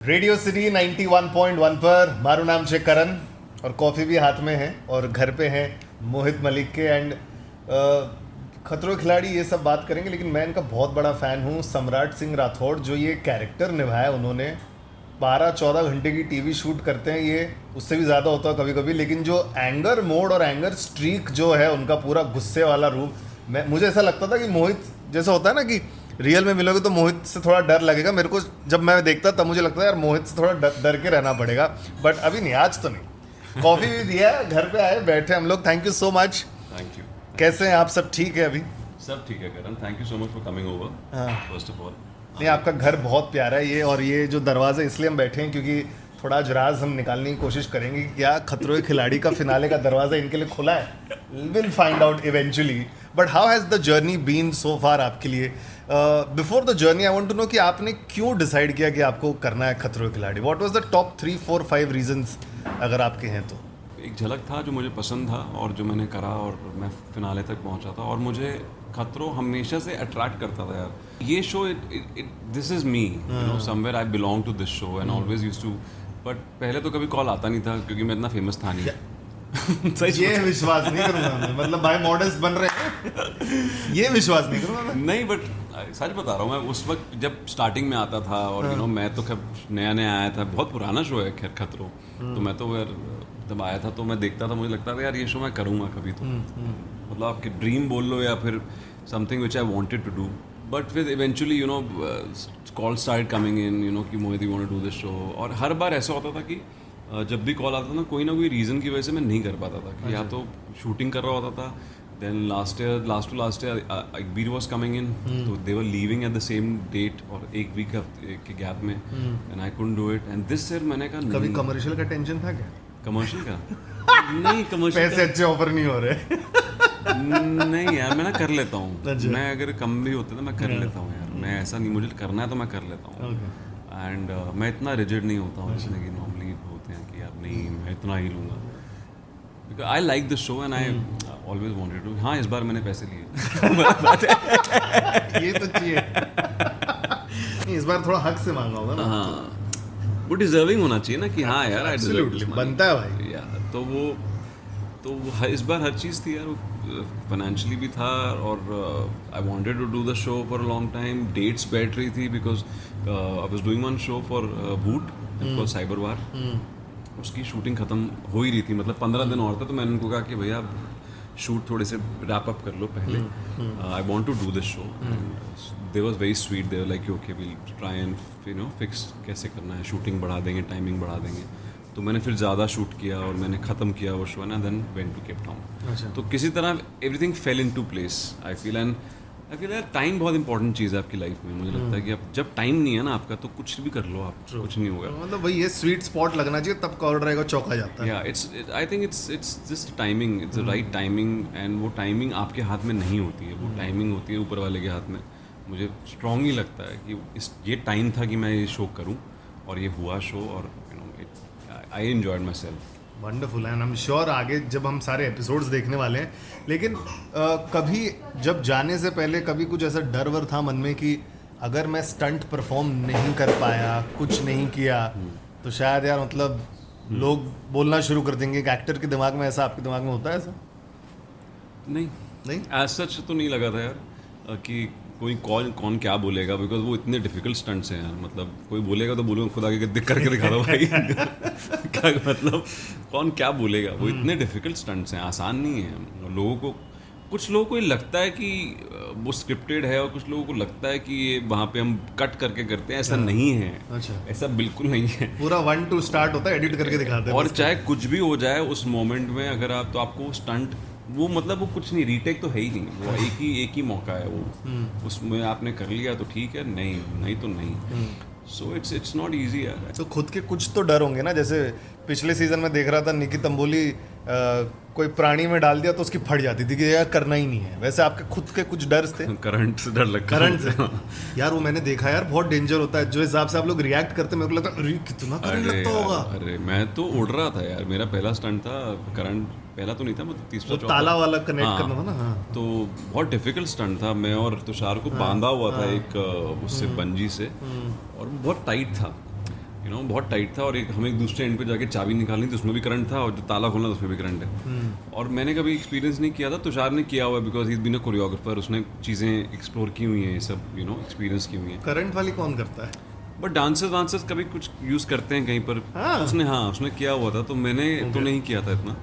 Radio city 91.1 पर મારું નામ છે કરણ और कॉफ़ी भी हाथ में है और घर पे हैं मोहित मलिक के एंड खतरों के खिलाड़ी ये सब बात करेंगे, लेकिन मैं इनका बहुत बड़ा फ़ैन हूँ। सम्राट सिंह राठौड़ जो ये कैरेक्टर निभाया उन्होंने, 12-14 घंटे की टीवी शूट करते हैं, ये उससे भी ज़्यादा होता है कभी कभी, लेकिन जो एंगर मोड और एंगर स्ट्रीक जो है उनका पूरा गुस्से वाला रूप, मुझे ऐसा लगता था कि मोहित जैसा होता है ना कि रियल में मिलोगे तो मोहित से थोड़ा डर लगेगा। मेरे को जब मैं देखता तब मुझे लगता है यार मोहित से थोड़ा डर के रहना पड़ेगा, बट अभी नहीं, आज तो नहीं। कॉफ़ी भी दिया, घर पे आए, बैठे हम लोग। Thank you so much. Thank you. कैसे हैं आप? सब ठीक है अभी? सब ठीक है Karan, thank you so much for coming over first of all. नहीं, आपका घर बहुत प्यारा है ये, और ये जो दरवाज़ा इसलिए हम बैठे हैं क्योंकि थोड़ा आज राज हम निकालने की कोशिश करेंगे कि क्या खतरों के खिलाड़ी का फिनाले का दरवाज़ा इनके लिए खुला है। Will find out eventually, but how has the journey been so far आपके लिए? Before the journey I want to know कि आपने क्यों डिसाइड किया कि आपको करना है खतरों के खिलाड़ी? What was the top 3, 4, 5 reasons अगर आपके हैं तो? एक झलक था जो मुझे पसंद था और जो मैंने करा और मैं फिनाले तक पहुंचा था, और मुझे खतरों हमेशा से अट्रैक्ट करता था यार। ये show this is me, you know, somewhere I belong to this show and always used to, but पहले तो कभी कॉल आता नहीं था क्योंकि मैं इतना फेमस था नहीं। ये विश्वास नहीं करूंगा मैं, मतलब भाई मॉडल्स बन रहे हैं, ये विश्वास नहीं करूंगा मैं। नहीं, बट सच बता रहा हूँ, मैं उस वक्त जब स्टार्टिंग में आता था और यू नो मैं तो नया नया आया था, बहुत पुराना शो है खैर खतरों, तो मैं तो यार जब आया था तो मैं देखता था, मुझे लगता था यार ये शो मैं करूँगा कभी तो, मतलब आपके ड्रीम बोल लो या फिर something which I wanted to do, but फिर eventually you know call start coming in, you know कि Mohit you want to do this show, और हर बार ऐसा होता था कि जब भी कॉल आता था ना कोई रीज़न की वजह से मैं नहीं कर पाता था कि या तो शूटिंग कर रहा होता था, then last to last year Akbir was coming in, तो they were leaving at the same date और एक वीक के गैप में, and I couldn't do it, and this year मैंने कहा कभी कमर्शियल का टेंशन था क्या? कमर्शियल का नहीं, कमर्शियल पैसे अच्छे ऑफर नहीं हो रहे। नहीं यार, मैं ना कर लेता हूँ, मैं अगर कम भी होते तो मैं कर लेता हूँ यार, मैं ऐसा नहीं, मुझे करना है तो मैं कर लेता हूँ, एंड मैं इतना रिजिड नहीं होता हूँ जैसे कि नॉर्मली होते हैं कि यार नहीं मैं इतना ही लूँगा, because I like this show and I always wanted to. हाँ, इस बार मैंने पैसे लिए। ये तो चाहिए। नहीं, इस बार थोड़ा हक से मांगा होगा ना। हाँ, वो डिजर्विंग होना चाहिए ना कि हाँ यार आई डिजर्व दिस, बनता है भाई यार। तो वो इस बार हर चीज़ थी यार, फाइनेंशियली भी था, और I wanted to do the show for a long time, dates बैठ रही थी because I was doing one show for Voot called cyber war, उसकी शूटिंग ख़त्म हो ही रही थी, मतलब 15 दिन और था, तो मैंने उनको कहा कि भैया शूट थोड़े से रैप अप कर लो पहले, I want to do this show, they was very sweet, they were like okay will try and you know fix कैसे करना है, शूटिंग बढ़ा देंगे, टाइमिंग बढ़ा देंगे, तो मैंने फिर ज़्यादा शूट किया और मैंने ख़त्म किया वो शो ना, then went to Cape Town. तो किसी तरह everything fell into place, I feel यार टाइम बहुत इंपॉर्टेंट चीज़ है आपकी लाइफ में, मुझे लगता है कि आप जब टाइम नहीं है ना आपका तो कुछ भी कर लो आप, कुछ नहीं होगा, मतलब वही ये स्वीट स्पॉट लगना चाहिए, तब कॉल रहेगा, चौका जाता है। या I think it's just timing, it's the right timing, and वो टाइमिंग आपके हाथ में नहीं होती है, वो टाइमिंग होती है ऊपर वाले के हाथ में। मुझे स्ट्रांगली लगता है कि ये टाइम था कि मैं ये शो करूं, और ये हुआ शो, और you know I enjoyed my self. Wonderful है, आई एम श्योर आगे जब हम सारे एपिसोड्स देखने वाले हैं, लेकिन कभी जब जाने से पहले कभी कुछ ऐसा डर वर था मन में कि अगर मैं स्टंट परफॉर्म नहीं कर पाया, कुछ नहीं किया, तो शायद यार मतलब लोग बोलना शुरू कर देंगे? कि एक्टर के दिमाग में ऐसा, आपके दिमाग में होता है ऐसा? नहीं एज सच तो नहीं लगा था यार कि कोई कौन क्या बोलेगा, बिकॉज वो इतने डिफिकल्ट स्टंट्स हैं यार, मतलब कोई बोलेगा तो बोलूँगा खुदा के करके दिखा दो भाई। क्या मतलब कौन क्या बोलेगा, वो इतने डिफिकल्ट स्टंट्स हैं, आसान नहीं है। कुछ लोगों को ये लगता है कि वो स्क्रिप्टेड है, और कुछ लोगों को लगता है कि ये वहाँ पे हम कट करके करते हैं, ऐसा नहीं है। अच्छा, ऐसा बिल्कुल नहीं है, पूरा 1 2 स्टार्ट होता है, एडिट करके दिखाते हैं, और चाहे कुछ भी हो जाए उस मोमेंट में, अगर आप, तो आपको स्टंट वो मतलब वो कुछ नहीं, रीटेक तो है ही नहीं, वो एक ही मौका है वो, उसमें आपने कर लिया तो ठीक है, नहीं तो नहीं। सो इट्स नॉट इजी यार। तो खुद के कुछ तो डर होंगे ना, जैसे पिछले सीजन में देख रहा था निकी तंबोली कोई प्राणी में डाल दिया तो उसकी फट जाती थी कि यार करना ही नहीं है, वैसे आपके खुद के कुछ डर थे? करंट से डर लगता है, करंट से यार वो मैंने देखा यार, बहुत डेंजर होता है, जो हिसाब से आप लोग रिएक्ट करते, मेरे को लगता है कितना करंट लगता होगा। अरे मैं तो उड़ रहा था यार, मेरा पहला स्टंट था, करंट पहला तो नहीं था, मतलब तीसरा ताला वाला कनेक्ट करना था ना। हाँ, तो बहुत डिफिकल्ट स्टंट था, मैं और तुषार को बांधा हुआ था एक उससे बंजी से, और बहुत टाइट था, यू नो बहुत टाइट था, और एक हमें एक दूसरे एंड पे जाके चाबी निकालनी थी, उसमें भी करंट था, और जो ताला खोलना था उसमें भी करंट है। और मैंने कभी एक्सपीरियंस नहीं किया था, तुषार ने किया हुआ है, because he is been a choreographer, उसने चीज़ें एक्सप्लोर की हुई हैं, ये सब यू नो एक्सपीरियंस की हुई हैं। करंट वाली कौन करता है? बट डांसर्स वांसर्स कभी कुछ यूज़ करते हैं कहीं पर। उसने किया हुआ था, तो मैंने तो नहीं किया था इतना।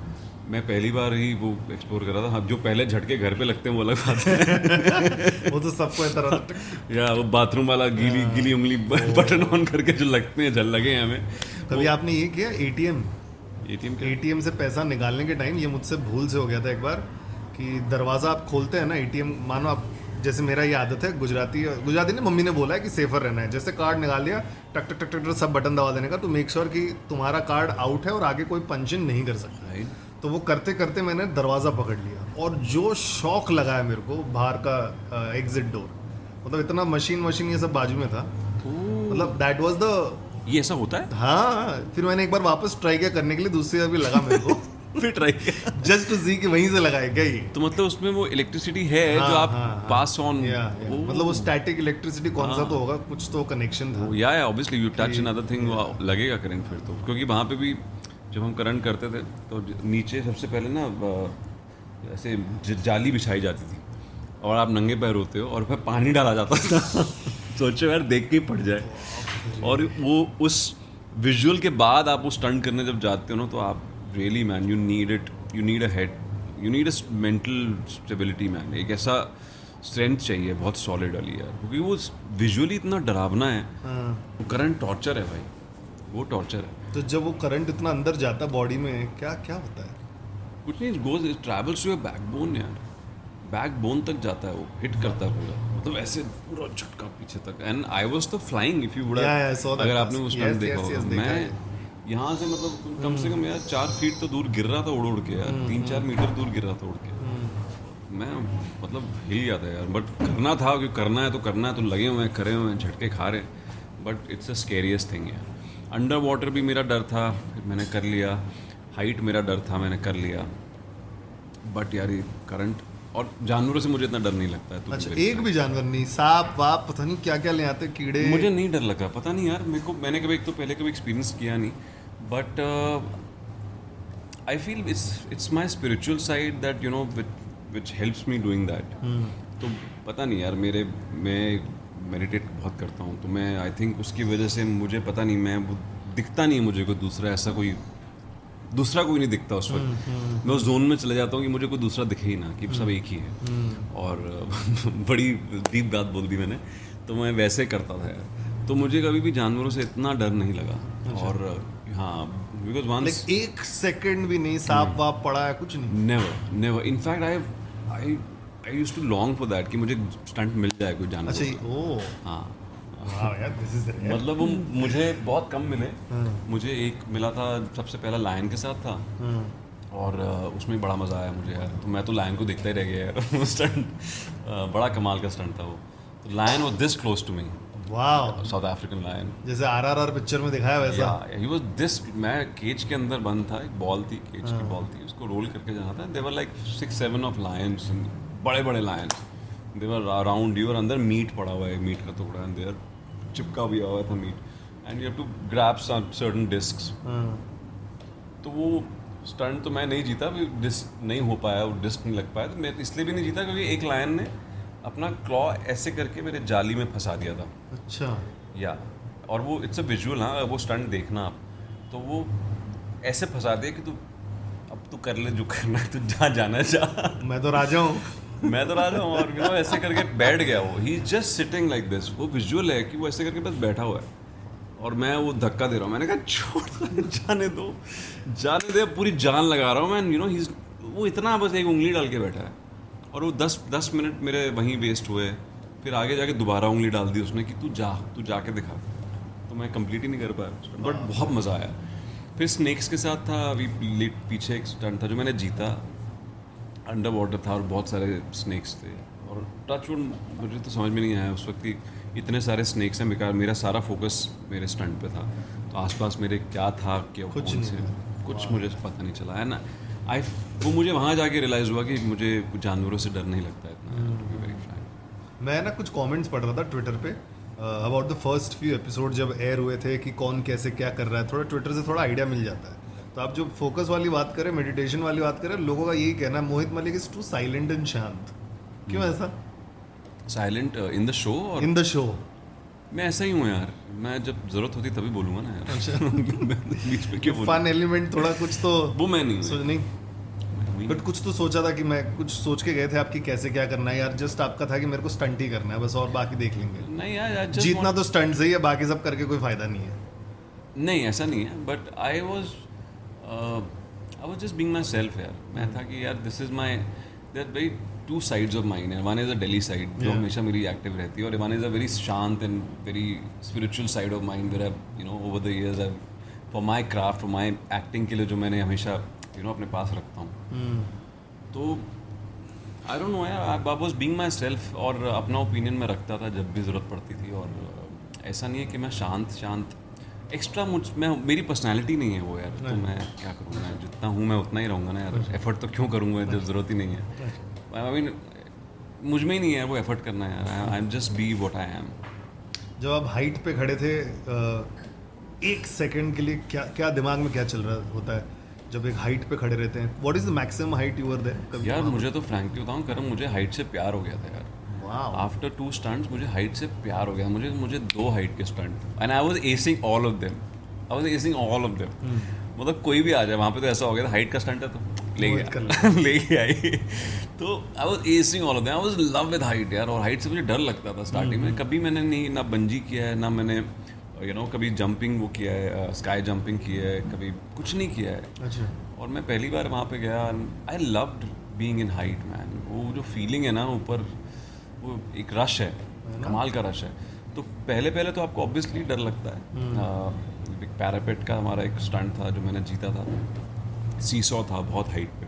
मैं पहली बार ही वो एक्सप्लोर कर रहा था। हाँ, जो पहले झटके घर पे लगते हैं वो अलग बात है। वो तो सबको ऐसा रहता है। या वो बाथरूम वाला गीली उंगली बटन ऑन करके जो लगते हैं, झल लगे हैं हमें। कभी आपने ये किया एटीएम एटीएम से पैसा निकालने के टाइम? ये मुझसे भूल से हो गया था एक बार कि दरवाज़ा आप खोलते हैं ना एटीएम, मानो आप, जैसे मेरा ये आदत है, गुजराती ने मम्मी ने बोला है कि सेफर रहना है, जैसे कार्ड निकाल लिया टक टक टक टक सब बटन दबा देने का, तो मेक श्योर कि तुम्हारा कार्ड आउट है और आगे कोई पंच इन नहीं कर सकता। तो वो करते करते मैंने दरवाज़ा पकड़ लिया, और जो शौक लगा है मेरे को बाहर का एग्जिट डोर, मतलब इतना मशीन ये सब बाजू में था, मतलब दैट वाज द, ये ऐसा होता है। हाँ, फिर मैंने एक बार वापस ट्राई किया करने के लिए, दूसरी बार भी लगा मेरे को फिर ट्राई किया जस्ट टू सी कि वहीं से लगाए क्या ये। तो मतलब उसमें वो इलेक्ट्रिसिटी है जो आप पास ऑन, मतलब वो स्टैटिक इलेक्ट्रिसिटी कौन सा तो होगा, कुछ तो कनेक्शन था। या obviously you touch another thing, लगेगा करंट फिर तो, क्योंकि वहाँ पे भी जब हम करंट करते थे तो नीचे सबसे पहले ना ऐसे जाली बिछाई जाती थी, और आप नंगे पैर होते हो और फिर पानी डाला जाता था। सोचो यार, देख के ही पड़ जाए। और वो उस विजुअल के बाद आप वो स्टंट करने जब जाते हो ना, तो आप really man, you need a head, you need a mental stability man. एक ऐसा स्ट्रेंथ चाहिए बहुत सॉलिड वाली यार, क्योंकि वो विजुअली इतना डरावना है। वो करंट टॉर्चर है भाई, वो टॉर्चर है। तो जब वो करंट इतना अंदर जाता है बॉडी में, क्या क्या होता है? कुछ नहीं, goes travels to your backbone यार, बैकबोन तक जाता है, वो हिट करता है पूरा, मतलब ऐसे पूरा झटका पीछे तक। एंड आई वाज तो फ्लाइंग, इफ यू वुड, अगर आपने वो स्टंट देखा होगा, मैं यहाँ से मतलब कम से कम यार 4 फीट तो दूर गिर रहा था उड़ के यार, 3-4 मीटर दूर गिर रहा था उड़ के। मैं मतलब हिल गया था यार, बट करना था, क्योंकि करना है तो लगे हुए हैं, करे हुए हैं, झटके खा रहे हैं, but it's a scariest thing यार। अंडर वाटर भी मेरा डर था, मैंने कर लिया। हाइट मेरा डर था, मैंने कर लिया। बट यार ये करंट और जानवरों से मुझे इतना डर नहीं लगता है। अच्छा, एक भी जानवर नहीं? सांप वाप पता नहीं क्या क्या ले आते, कीड़े? मुझे नहीं डर लगा, पता नहीं यार, मैंने कभी, एक तो पहले कभी एक्सपीरियंस किया नहीं, but I feel it's my spiritual side that you know which helps me doing that. तो पता नहीं यार, मैं मेडिटेट बहुत करता हूँ, तो मैं आई थिंक उसकी वजह से मुझे पता नहीं, मैं दिखता नहीं मुझे कोई दूसरा कोई नहीं दिखता उस वक्त। मैं उस जोन में चले जाता हूँ कि मुझे कोई दूसरा दिखे ही ना, कि सब एक ही है। और बड़ी डीप बात बोल दी मैंने, तो मैं वैसे करता था यार, तो मुझे कभी भी जानवरों से इतना डर नहीं लगा। और हाँ, बिकॉज वंस एक सेकंड भी नहीं सांप वाप पड़ा है, कुछ नहीं? Never in fact I used to long for that कि मुझे स्टंट मिल जाए कोई जानवर। अच्छा, ओ हाँ यार, दिस इज मतलब वो मुझे बहुत कम मिले। मुझे एक मिला था, सबसे पहला लायन के साथ था, और उसमें बड़ा मज़ा आया मुझे यार, तो मैं तो लायन को देखता ही रह गया यार। स्टंट बड़ा कमाल का स्टंट था वो। तो lion was this close to me, wow, South African lion, RRR आरआरआर पिक्चर में दिखाया वैसा। ही वाज दिस, मैं केज के अंदर बंद था, एक बॉल थी, केज की बॉल थी, उसको रोल करके जाना था। There were like 6-7 of lions, बड़े lions, they were around you, और अंदर मीट पड़ा हुआ है, मीट का टुकड़ा, एंड देयर चिपका भी हुआ था meat, and you have to grab certain discs. तो वो स्टंट तो मैं नहीं जीता, डिस्क नहीं हो पाया, वो डिस्क नहीं लग पाया, तो मैं इसलिए भी नहीं जीता क्योंकि एक लायन ने अपना क्लॉ ऐसे करके मेरे जाली में फंसा दिया था। अच्छा, या और वो इट्स अ विजुअल, हाँ, वो स्टंट देखना आप, तो वो ऐसे फंसा दिया कि अब तू कर ले जो करना है, तू जहाँ जाना जा, मैं तो राजा हूँ। मैं तो राजा हूँ। और वो ऐसे करके बैठ गया, वो ही जस्ट सिटिंग लाइक दिस। वो विजुअल है कि वो ऐसे करके बस बैठा हुआ है, और मैं वो धक्का दे रहा हूँ। मैंने कहा छोड़, जाने दे, पूरी जान लगा रहा हूँ मैं, यू नो। वो इतना बस एक उंगली डाल के बैठा है, और वो 10 मिनट मेरे वहीं वेस्ट हुए। फिर आगे जाके दोबारा उंगली डाल दी उसने कि तू जाके दिखा, तो मैं कंप्लीट ही नहीं कर पाया, बट बहुत मज़ा आया। फिर स्नेक्स के साथ था, अभी पीछे एक स्टंट था जो मैंने जीता, अंडर वाटर था और बहुत सारे स्नेक्स थे, और टचवुड मुझे तो समझ में नहीं आया उस वक्त कि इतने सारे स्नेक्स हैं, बेकार मेरा सारा फोकस मेरे स्टंट पे था। तो आसपास मेरे क्या था, क्या कुछ मुझे पता नहीं चला है ना। वो मुझे वहाँ जाके रियलाइज़ हुआ कि मुझे जानवरों से डर नहीं लगता इतना। मैं ना कुछ कमेंट्स पढ़ रहा था ट्विटर पे about the first few episode जब एयर हुए थे कि कौन कैसे क्या कर रहा है, थोड़ा ट्विटर से थोड़ा आइडिया मिल जाता है. तो आप जो फोकस वाली बात करें, मेडिटेशन वाली बात करें, लोगों का यही कहना है Mohit Malik is too silent and शांत. क्यों ऐसा? साइलेंट इन द शो और इन द शो मैं ऐसा ही हूँ यार. मैं जब जरूरत होती तभी बोलूँगा ना यार. मैं बीच में क्यों बोलूँ? फन एलिमेंट थोड़ा कुछ तो वो मैं नहीं सोच हूँ. नहीं. बट कुछ तो सोचा था कि मैं कुछ सोच के गए थे आपकी कैसे क्या करना है यार. जस्ट आपका था कि मेरे को स्टंट ही करना है बस, और बाकी देख लेंगे. नहीं यार, I just जीतना want- तो स्टंट से ही है, बाकी सब करके कोई फायदा नहीं है. नहीं ऐसा नहीं है. But I was just being myself यार. मैं था कि यार this is my there very two sides of mind है. One is a daily side जो Yeah. हमेशा मेरी एक्टिव रहती है, और वन इज अ वेरी शांत and very spiritual side of mind where I over the years I for my craft, for my acting के लिए जो मैंने हमेशा अपने पास रखता हूँ. तो आई डोंट नो यार, I was being my self और अपना ओपिनियन में रखता था जब भी ज़रूरत पड़ती थी. और ऐसा नहीं है कि मैं शांत एक्स्ट्रा मैं मेरी पर्सनालिटी नहीं है वो यार. तो मैं क्या करूँ, मैं जितना हूँ मैं उतना ही रहूँगा ना यार. एफर्ट तो क्यों करूँगा जब ज़रूरत ही नहीं है. आई मीन मुझ में ही नहीं है वो एफर्ट करना यार. I am just be what I am. जब आप हाइट पे खड़े थे, एक सेकंड के लिए क्या क्या दिमाग में क्या चल रहा होता है जब एक हाइट पे खड़े रहते हैं? What is the maximum height you were there? यार मुझे तो फ्रैंकली बताऊँ करम, मुझे हाइट से प्यार हो गया था यार. वाओ. आफ्टर 2 स्टंट्स मुझे हाइट से प्यार हो गया. मुझे 2 हाइट के stunt and I was acing all of them. मतलब कोई भी आ जाए वहाँ पे तो ऐसा हो गया था, हाइट का स्टंट है तो ले गया ले आई. तो I was acing all of them. I was love with height यार. और हाइट से मुझे डर लगता था स्टार्टिंग में. कभी मैंने नहीं ना बंजी किया है, ना मैंने कभी जंपिंग वो किया है, स्काई जंपिंग किया है, कभी कुछ नहीं किया है. अच्छा. और मैं पहली बार वहाँ पे गया. I loved being in height man. वो जो फीलिंग है ना ऊपर, वो एक रश है, कमाल का रश है. तो पहले तो आपको ऑब्वियसली डर लगता है. पैरापेट का हमारा एक स्टंट था जो मैंने जीता था. सीसॉ था बहुत हाइट पे,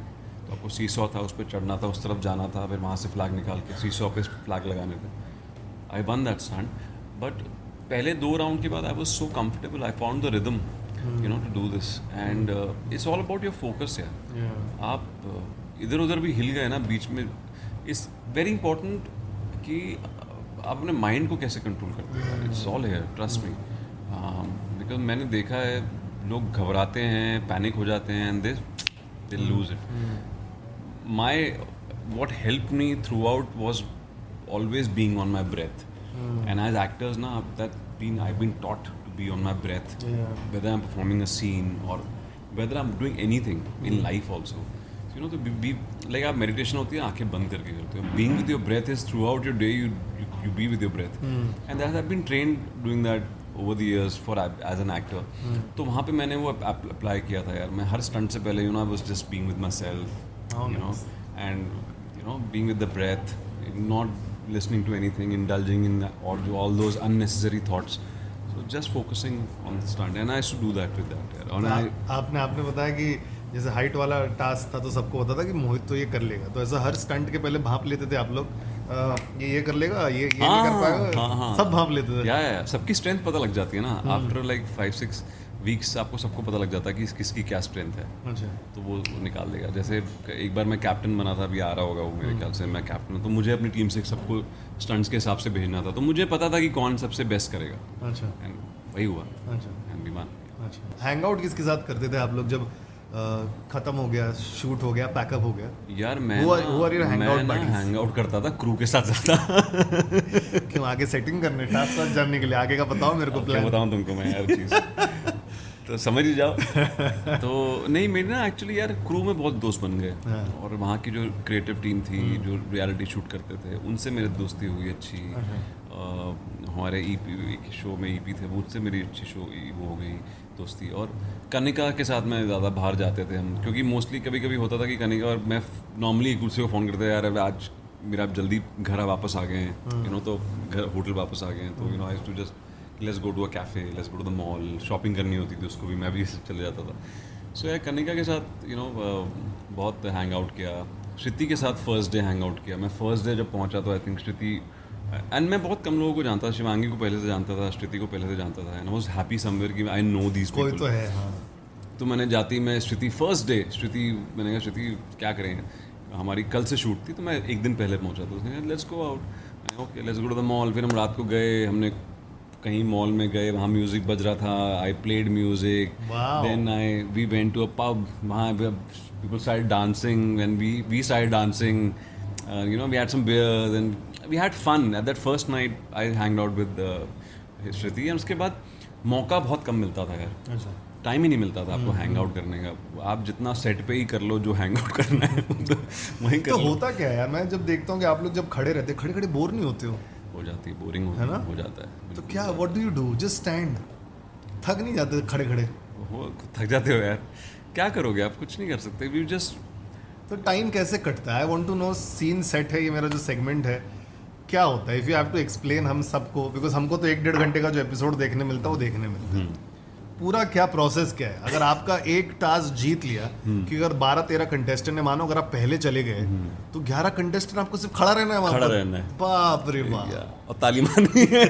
तो आपको सीसॉ था, उस पर चढ़ना था, उस तरफ जाना था, फिर वहाँ से फ्लैग निकाल के सीसॉ पे फ्लैग लगाने थे. I won that stunt. But पहले 2 राउंड के बाद I was so comfortable. I found the rhythm to do this. And it's all about your focus यार. आप इधर उधर भी हिल गए ना बीच में, इट्स वेरी इंपॉर्टेंट कि आप अपने माइंड को कैसे कंट्रोल करते हैं. It's all here, trust me. Because मैंने देखा है लोग घबराते हैं, पैनिक हो जाते हैं and they lose it. My what help me throughout was always being on my breath. And as actors ना I've been taught to be on my breath, whether I'm performing a scene or whether I'm doing anything in life also. So, तो be like आप meditation होती है आंखें बंद करके करते हो. Being with your breath is throughout your day you be with your breath. And that I've been trained doing that over the years as an actor. तो वहाँ पे मैंने वो अप्लाई किया था यार. मैं हर स्टंट से पहले I was just being with myself, and being with the breath, not listening to anything, indulging in all those unnecessary thoughts. So just focusing on the stunt, and I used to do that with that. आपने बताया कि जैसे height वाला task था तो सबको पता था कि मोहित तो ये कर लेगा, तो ऐसा हर स्टंट के पहले भाप लेते थे आप लोग? ये कर लेगा, ये नहीं कर पाएगा, सब भाप लेते थे. या सबकी स्ट्रेंथ पता लग जाती है ना. आफ्टर लाइक 5-6 वीक्स आपको सबको पता लग जाता है कि किसकी क्या स्ट्रेंथ है. अच्छा. तो वो निकाल देगा. जैसे एक बार मैं कैप्टन बना था, अभी आ रहा होगा वो मेरे ख्याल से. मैं कैप्टन, तो मुझे अपनी टीम से सबको स्टंट्स के हिसाब से भेजना था, तो मुझे पता था कि कौन सबसे बेस्ट करेगा. अच्छा. एंड वही हुआ. अच्छा. एंड विमान. अच्छा. हैंग आउट किसके साथ करते थे आप लोग जब खत्म हो गया, शूट हो गया, पैकअप हो गया? यार मैं हैंग आउट करता था क्रू के साथ ज़्यादा. क्यों? आगे सेटिंग करने, टास्क वास्क जानने के लिए आगे का बताओ मेरे को. प्लान बताऊँ तुमको मैं यार चीज़ तो समझ ही जाओ. तो नहीं, मेरे ना एक्चुअली यार क्रू में बहुत दोस्त बन गए. और वहाँ की जो क्रिएटिव टीम थी जो रियलिटी शूट करते थे, उनसे मेरी दोस्ती हुई अच्छी. हमारे EP शो में EP थे, वो उससे मेरी अच्छी वो हो गई दोस्ती. और कनिका के साथ में ज़्यादा बाहर जाते थे हम, क्योंकि मोस्टली कभी कभी होता था कि कनिका और मैं नॉर्मली एक दूसरे को फ़ोन करते यार आज मेरा जल्दी घर वापस आ गए हैं, तो घर होटल वापस आ गए हैं, तो I too just let's go to a cafe, let's go to the mall. Shopping करनी होती थी उसको भी, मैं भी चले जाता था. सो यार कनिका के साथ बहुत हैंग आउट किया. श्रुति के साथ फर्स्ट डे हैंग आउट किया. मैं फर्स्ट डे जब पहुंचा तो आई थिंक श्रुति, एंड मैं बहुत कम लोगों को जानता था. शिवांगी को पहले से जानता था, श्रुति को पहले से जानता था. And I was happy somewhere कि आई नो दीज पीपल. कोई तो है. हाँ. तो मैंने जाती मैं श्रुति फर्स्ट डे मैंने कहा श्रुति क्या करेंगे, हमारी कल से शूट थी, तो मैं एक दिन पहले पहुंचा. तो उसने कहा let's go out. Okay let's go to the mall. फिर हम रात को गए, हमने कहीं मॉल में गए, वहाँ म्यूजिक बज रहा था, I played music, Wow. Then we went to a pub, वहाँ people started dancing and we started dancing, you know we had some beers and we had fun at that first night. I hanged out with Shruti, and उसके बाद मौका बहुत कम मिलता था यार, अच्छा. Time ही नहीं मिलता था आपको हैंग आउट करने का. आप जितना सेट पे ही कर लो जो हैंग आउट करना है तो वहीं कर तो लो. होता क्या है यार, मैं जब देखता हूँ कि आप लोग जब खड़े रहते खड़े खड़े बोर नहीं होते हो जाती है, बोरिंग है ना? हो जाता है. तो बिल्कुल. क्या what do you do, just stand, थक नहीं जाते खड़े खड़े? वो थक जाते हो यार, क्या करोगे आप, कुछ नहीं कर सकते. वी जस्ट तो टाइम कैसे कटता है? I want to know. Scene set है, ये मेरा जो सेगमेंट है, क्या होता है? If you have to explain हम सबको, बिकॉज हमको तो 1-1.5 घंटे का जो एपिसोड देखने मिलता है वो देखने मिलता है. पूरा क्या प्रोसेस क्या है? अगर आपका एक टास्क जीत लिया, कि अगर 12-13 कंटेस्टेंट ने, मानो अगर आप पहले चले गए तो 11 कंटेस्टेंट आपको सिर्फ खड़ा रहना है वहां खड़ा पर? रहना है. बाप रे बाप. और ताली मारनी है.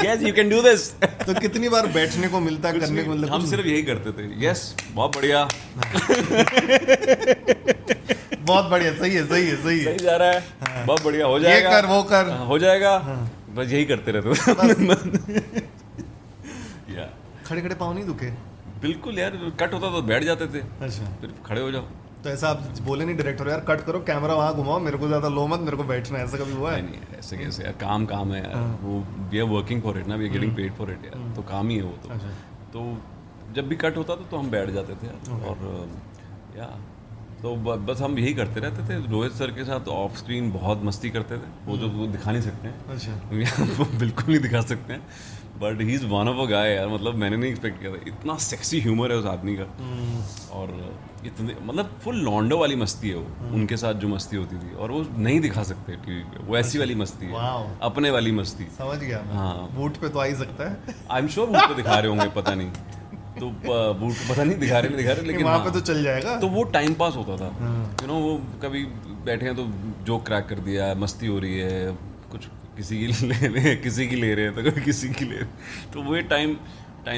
Yes you can do this. तो कितनी बार बैठने को मिलता है, करने को मिलता है? हम सिर्फ यही करते थे. यस बहुत बढ़िया, बहुत बढ़िया, सही है, सही है, सही है. सही जा रहा है, बहुत बढ़िया, हो जाएगा, ये कर, वो कर. हो जाएगा. बस यही करते रहते थे. या खड़े खड़े पाँव नहीं दुखे? बिल्कुल यार, कट होता तो बैठ जाते थे, अच्छा. फिर खड़े हो जाओ. तो ऐसा आप बोले नहीं डायरेक्टर, यार कट करो, कैमरा वहाँ घुमाओ, मेरे को ज्यादा लो मत, मेरे को बैठना है, ऐसा कभी हुआ है? नहीं नहीं, ऐसे कैसे यार, काम है यार. वो we are working for it ना, we are getting paid for it यार, तो काम ही है वो तो. अच्छा. तो जब भी कट होता था तो हम बैठ जाते थे यार. और या तो बस हम यही करते रहते थे. रोहित सर के साथ ऑफ स्क्रीन बहुत मस्ती करते थे, वो जो वो दिखा नहीं सकते हैं. अच्छा. वो बिल्कुल नहीं दिखा सकते हैं, but he is one of a guy यार. मतलब मैंने नहीं एक्सपेक्ट किया था, इतना सेक्सी ह्यूमर है उस आदमी का. और इतने मतलब फुल लॉन्डो वाली मस्ती है वो, उनके साथ जो मस्ती होती थी, और वो नहीं दिखा सकते टीवी पे. वो ऐसी वाली मस्ती है, वाओ. अपने वाली मस्ती. समझ गया. हाँ. बूट पे तो आ ही सकता है. आई एम श्योर बूट पे दिखा रहे होंगे, पता नहीं. तो बूट पता नहीं दिखा रहे लेकिन वहाँ हाँ, पे तो चल जाएगा. तो वो टाइम पास होता था. यू नो वो कभी बैठे हैं तो जोक क्रैक कर दिया, मस्ती हो रही है, कुछ किसी की ले रहे हैं, किसी की ले रहे हैं, तो कभी किसी की ले रहे हैं. तो वो टाइम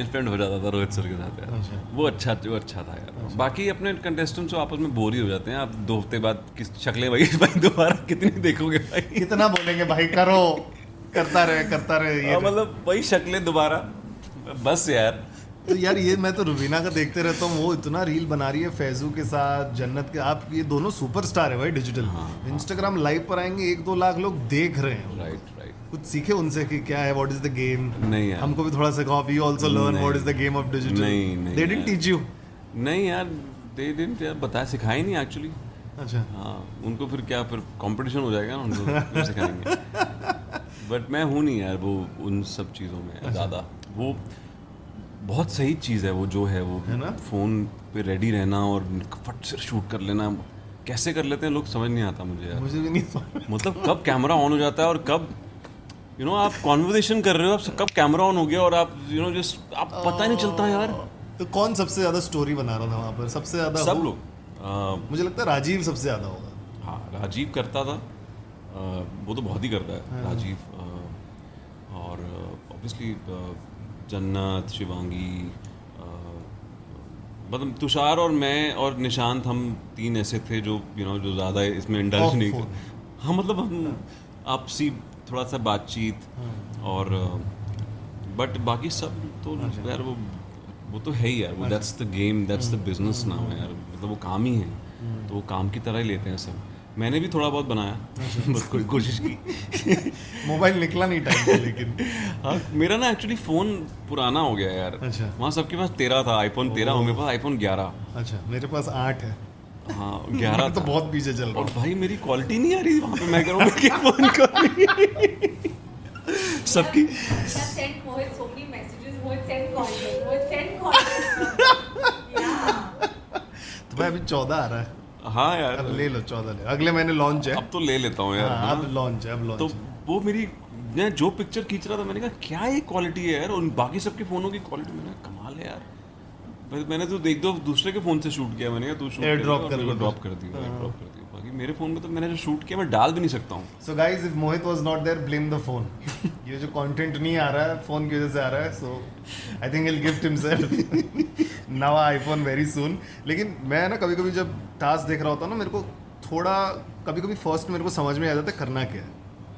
स्पेंड हो जाता था रोहित सर के साथ यार. अच्छा. वो अच्छा था यार. बाकी अपने कंटेस्टेंट्स आपस में बोर ही हो जाते हैं. आप 2 हफ्ते बाद किस शक्लें वही भाई दोबारा कितनी देखोगे भाई. कितना बोलेंगे भाई, करो, करता रहे ये. मतलब वही शक्लें दोबारा, बस यार. तो यार ये मैं तो रुबीना का देखते रहता हूँ, वो इतना रील बना रही है फैजू के साथ, जन्नत के. आप ये दोनों सुपरस्टार है भाई डिजिटल. इंस्टाग्राम लाइव पर आएंगे, 1-2 लाख लोग देख रहे हैं. राइट. कुछ सीखे उनसे कि क्या है, व्हाट इज द गेम? नहीं यार, हमको भी थोड़ा सिखाओ, we also learn what is the game of digital. नहीं दे डिडंट टीच यू? नहीं यार, दे डिडंट यार, बताया सिखाया नहीं एक्चुअली. अच्छा. हाँ, उनको फिर क्या, फिर कंपटीशन हो जाएगा ना, उनको फिर सिखाएंगे. बट मैं हूँ नहीं यार वो उन सब चीज़ों में ज़्यादा. वो बहुत सही चीज़ है वो, जो है वो है ना? फ़ोन पे रेडी रहना और फट से शूट कर लेना. कैसे कर लेते हैं लोग, समझ नहीं आता मुझे यार. मुझे भी नहीं समझ. मतलब कब कैमरा ऑन हो जाता है और कब आप कॉन्वर्सेशन कर रहे हो, आप कब कैमरा ऑन हो गया और आप जस्ट आप पता ही नहीं चलता यार. तो कौन सबसे ज्यादा स्टोरी बना रहा था वहाँ पर? सबसे ज्यादा सब लोग. मुझे लगता है राजीव सबसे ज्यादा होगा. हाँ, राजीव करता था. वो तो बहुत ही करता है राजीव. और ऑब्वियसली जन्नत, शिवांगी, मतलब तुषार और मैं और निशांत, हम 3 ऐसे थे जो जो ज़्यादा इसमें इंडल्ज नहीं थे. हाँ, मतलब हम आपसी थोड़ा सा बातचीत. और बट बाकी सब तो यार वो तो है ही यार. वो that's the game, that's the business now यार. मतलब वो काम ही है, तो वो काम की तरह ही लेते हैं सब. मैंने भी थोड़ा बहुत बनाया, बस कोई कोशिश की. मोबाइल निकला नहीं टाइम पे लेकिन. हाँ, मेरा ना एक्चुअली फ़ोन पुराना हो गया यार. अच्छा. वहाँ सबके पास 13 था, आईफोन 13 हो, मेरे पास आईफोन 11. अच्छा, मेरे पास 8 है. हाँ, 11 तो बहुत पीछे चल रहा और भाई मेरी क्वालिटी नहीं आ रही वहाँ पे. मैं कह रहा हूँ कि फ़ोन को सबकी send Mohit so many messages. Mohit send content. Mohit send content. Yeah. तो भाई अभी 14 आ रहा है. हाँ यार, अब ले लो 14 ले. अगले महीने लॉन्च है. अब तो ले लेता हूँ यार. हाँ, अब लॉन्च है, अब लॉन्च तो है. वो मेरी, मैं जो पिक्चर खींच रहा था, मैंने कहा क्या ये क्वालिटी है यार. और बाकी सबके फ़ोनों की क्वालिटी, मैंने कहा कमाल है यार. मैंने तो देख दो दूसरे के फ़ोन से शूट किया. मैंने कहा तू शूट Air drop कर लो. ड्रॉप कर दिया. बाकी मेरे फ़ोन में तो मैंने जो शूट किया मैं डाल भी नहीं सकता हूँ. So guys, if Mohit was not there, blame the phone. ये जो कंटेंट नहीं आ रहा है, फोन की वजह से आ रहा है. So I think he'll gift himself नवा आईफोन very soon. लेकिन मैं ना कभी कभी जब टास्क देख रहा होता हूँ ना, मेरे को थोड़ा कभी कभी फर्स्ट मेरे को समझ में आ जाता है करना क्या है.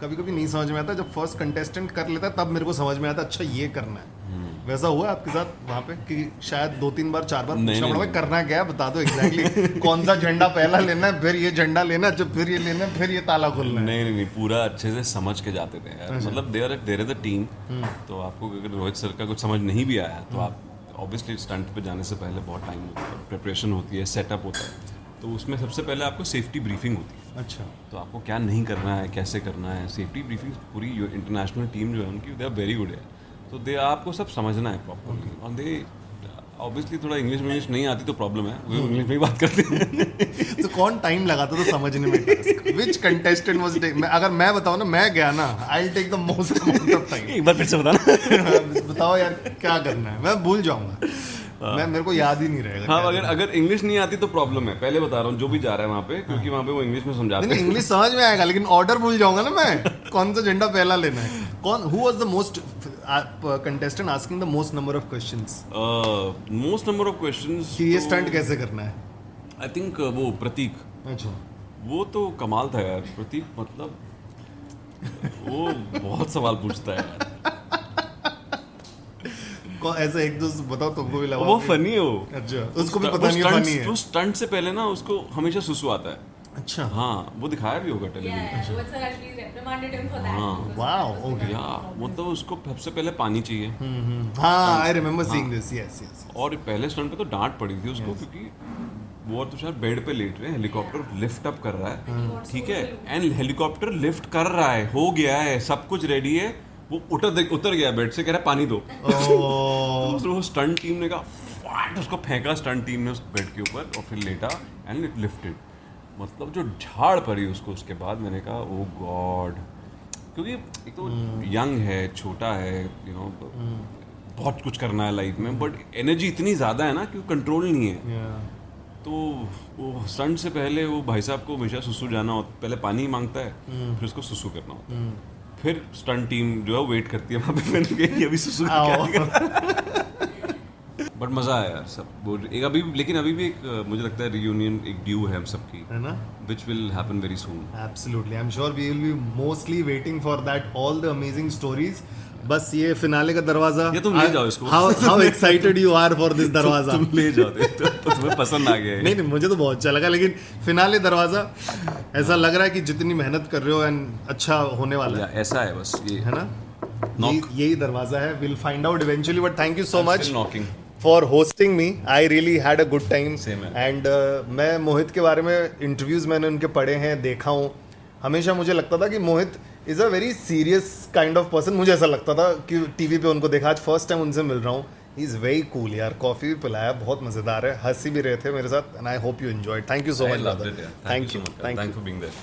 कभी कभी नहीं समझ में आता, जब फर्स्ट कंटेस्टेंट कर लेता है तब मेरे को समझ में आता अच्छा ये करना है। वैसा हुआ आपके साथ वहाँ पे कि शायद 2-3 बार 4 बार पूछना पड़ा भाई करना क्या है बता दो एग्जैक्टली कौन सा झंडा पहला लेना है, फिर ये झंडा लेना है, जब फिर ये लेना है, फिर ये ताला खोलना है? नहीं, पूरा अच्छे से समझ के जाते थे यार। मतलब देयर इज अ टीम, तो आपको अगर रोहित सर का कुछ समझ नहीं भी आया तो आप ऑब्वियसली स्टंट पे जाने से पहले बहुत टाइम होता है, प्रिपरेशन होती है, सेटअप होता है, तो उसमें सबसे पहले आपको सेफ्टी ब्रीफिंग होती है। अच्छा, तो आपको क्या नहीं करना है, कैसे करना है, सेफ्टी ब्रीफिंग पूरी इंटरनेशनल टीम जो है उनकी दे आर वेरी गुड है, तो दे आपको सब समझना है प्रॉपरली। और दे ऑब्वियसली थोड़ा इंग्लिश नहीं आती तो प्रॉब्लम है, वो इंग्लिश में ही बात करते हैं। तो कौन टाइम लगाता था समझने में? विच कंटेस्टेंट वाज अगर मैं बताऊं ना, मैं गया ना, I will take the most amount of time. एक बार फिर से बताना। बताओ यार क्या करना है, मैं भूल जाऊंगा, मैं मेरे को याद ही नहीं रहेगा। हाँ, अगर इंग्लिश नहीं आती तो प्रॉब्लम है, पहले बता रहा हूँ जो भी जा रहा है वहाँ पे, क्योंकि वहाँ पे वो इंग्लिश में समझाते हैं। इंग्लिश समझ में आएगा लेकिन ऑर्डर भूल जाऊंगा ना मैं, कौन सा झंडा पहला लेना है, कौन who was the most contestant asking the most number of questions? Most number of questions कि ये स्टंट कैसे करना है? आई थिंक वो प्रतीक, अच्छा, वो तो कमाल था यार। प्रतीक मतलब वो बहुत सवाल पूछता है यार। ऐसे एक दो बताओ तुमको भी लगा। वो फनी है वो। अच्छा, उसको भी पता नहीं फनी है। वो स्टंट से पहले ना उसको हमेशा सुसु आता है। अच्छा, हाँ, वो दिखाया भी होगा television. Rohit sir actually reprimanded him for that. हाँ, वाओ, ओके, या मतलब उसको सबसे पहले पानी चाहिए। हाँ, I remember seeing this, yes yes. और पहले स्टंट पे तो डांट पड़ी थी उसको, क्योंकि वो और तुषार बेड पे लेट रहे हैं, हेलीकॉप्टर लिफ्ट अप कर रहा है, ठीक है, एंड हेलीकॉप्टर लिफ्ट कर रहा है, हो गया है, सब कुछ रेडी है, वो उतर गया बेड से, कह रहा है पानी दो। तो वो स्टंट टीम ने कहा फट, उसको फेंका स्टंट टीम ने उस बेड के ऊपर, और फिर लेटा एंड इट लिफ्टेड। मतलब जो झाड़ पड़ी उसको, उसके बाद मैंने कहा ओ गॉड, क्योंकि एक तो यंग है, छोटा है, यू नो, बहुत कुछ करना है लाइफ में, बट एनर्जी इतनी ज़्यादा है ना कि कंट्रोल नहीं है। तो वो स्टंट से पहले वो भाई साहब को हमेशा सुसु जाना होता, पहले पानी मांगता है, फिर उसको सुसु करना होता है, फिर स्टंट टीम जो है वेट करती है वहाँ पे, मैंने कहा कि अभी सुसु बट मजा आया यार सब। वो एक अभी, लेकिन अभी भी एक मुझे लगता है रियूनियन एक ड्यू है हम सबकी, है ना, which will happen very soon. Absolutely, I'm sure we will be mostly waiting for that, all the amazing stories. बस ये फिनाले का दरवाजा, या तुम ले जाओ इसको। How excited you are for this दरवाजा? तुम ले जाओ, तो तुम्हें पसंद आ गया है। नहीं, मुझे तो बहुत अच्छा लगा, लेकिन फिनाले दरवाजा ऐसा लग रहा है कि जितनी मेहनत कर रहे हो एंड अच्छा होने वाला है। ऐसा है बस ये, है ना, यही दरवाजा है। We'll find out eventually, but thank you so much still knocking for hosting me. I really had a good time. Same है। And मैं मोहित के बारे में इंटरव्यूज मैंने उनके पढ़े हैं, देखा हूँ। हमेशा मुझे लगता था कि Mohit is a very serious kind of person, मुझे ऐसा लगता था कि टीवी पे उनको देखा, आज फर्स्ट टाइम उनसे मिल रहा हूँ। ही इज़ वेरी कूल यार, कॉफ़ी भी पिलाया, बहुत मज़ेदार है, हंसी भी रहे थे मेरे साथ, and I hope you enjoyed. Thank you so much brother, thank you for being there.